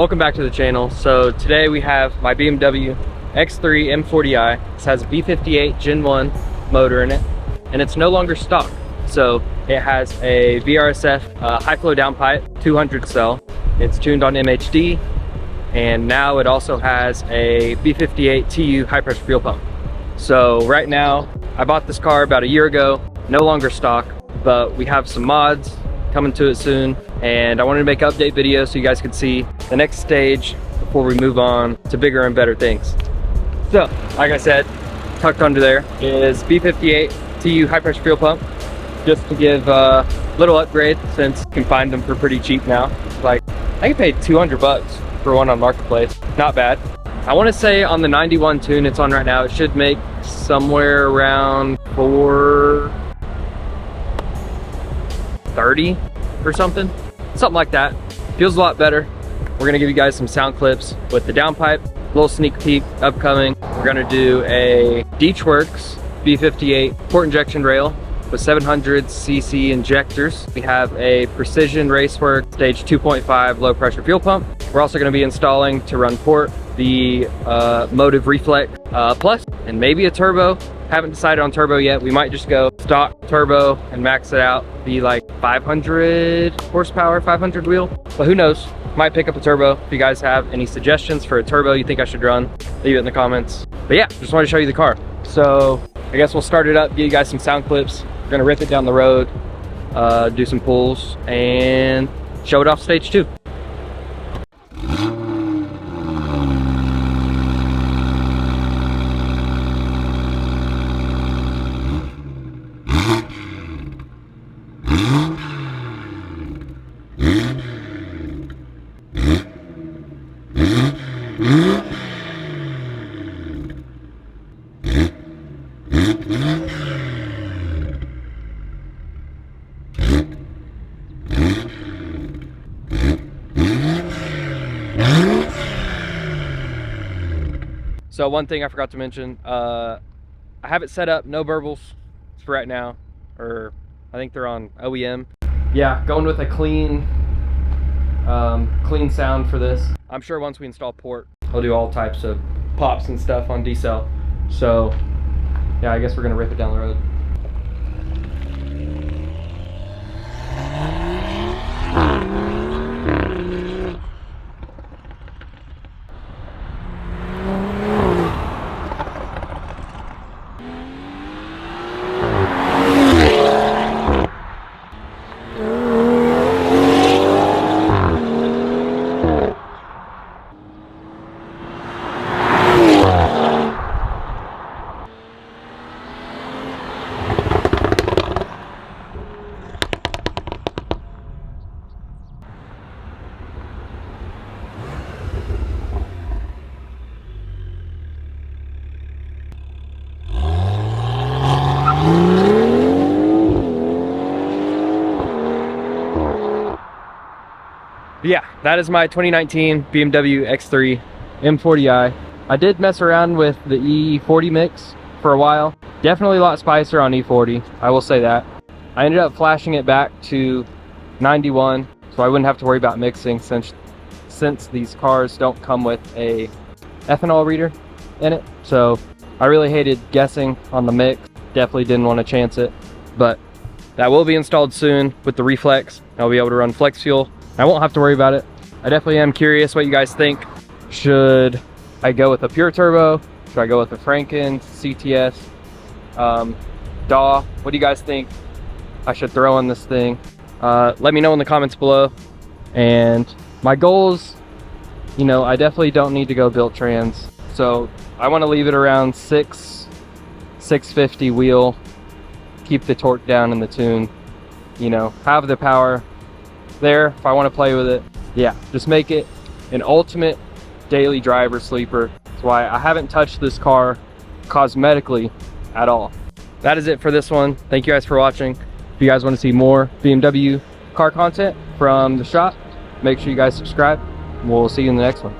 Welcome back to the channel. So today we have my BMW X3 M40i. This has a V58 Gen 1 motor in it, and it's no longer stock. So it has a VRSF high flow downpipe 200 cell. It's tuned on MHD, and now it also has a V58 TU high pressure fuel pump. So right now, I bought this car about a year ago, no longer stock, but we have some mods coming to it soon, and I wanted to make an update video so you guys could see the next stage before we move on to bigger and better things. So, like I said, tucked under there is V58 TU high pressure fuel pump, just to give a little upgrade since you can find them for pretty cheap now. Like, I can pay 200 bucks for one on Marketplace, not bad. I want to say on the 91 tune it's on right now, it should make somewhere around 430 or something like that. Feels a lot better. We're gonna give you guys some sound clips with the downpipe, little sneak peek upcoming. We're gonna do a Deechworks V58 port injection rail with 700cc injectors. We have a Precision Racework stage 2.5 low pressure fuel pump. We're also gonna be installing to run port the Motive Reflex Plus and maybe a turbo. Haven't decided on turbo yet. We might just go stock turbo and max it out, be like 500 horsepower, 500 wheel, but who knows? Might pick up a turbo. If you guys have any suggestions for a turbo you think I should run, leave it in the comments. But yeah, just wanted to show you the car. So I guess we'll start it up, give you guys some sound clips. We're gonna rip it down the road, do some pulls, and show it off stage 2. So one thing I forgot to mention, I have it set up, no burbles for right now, or I think they're on OEM. Yeah, going with a clean sound for this. I'm sure once we install port, I'll do all types of pops and stuff on D-cell. So yeah, I guess we're gonna rip it down the road. Yeah, that is my 2019 BMW X3 M40i. I did mess around with the E40 mix for a while. Definitely a lot spicier on E40, I will say that. I ended up flashing it back to 91, so I wouldn't have to worry about mixing since these cars don't come with a ethanol reader in it. So I really hated guessing on the mix. Definitely didn't want to chance it, but that will be installed soon with the Reflex. I'll be able to run flex fuel. I won't have to worry about it. I definitely am curious what you guys think. Should I go with a pure turbo? Should I go with a Franken, CTS, DAW? What do you guys think I should throw on this thing? Let me know in the comments below. And my goals, you know, I definitely don't need to go built trans. So I want to leave it around 650 wheel, keep the torque down in the tune, you know, have the power there if I want to play with it. Yeah, just make it an ultimate daily driver sleeper. That's why I haven't touched this car cosmetically at all. That is it for this one. Thank you guys for watching. If you guys want to see more BMW car content from the shop, make sure you guys subscribe. We'll see you in the next one.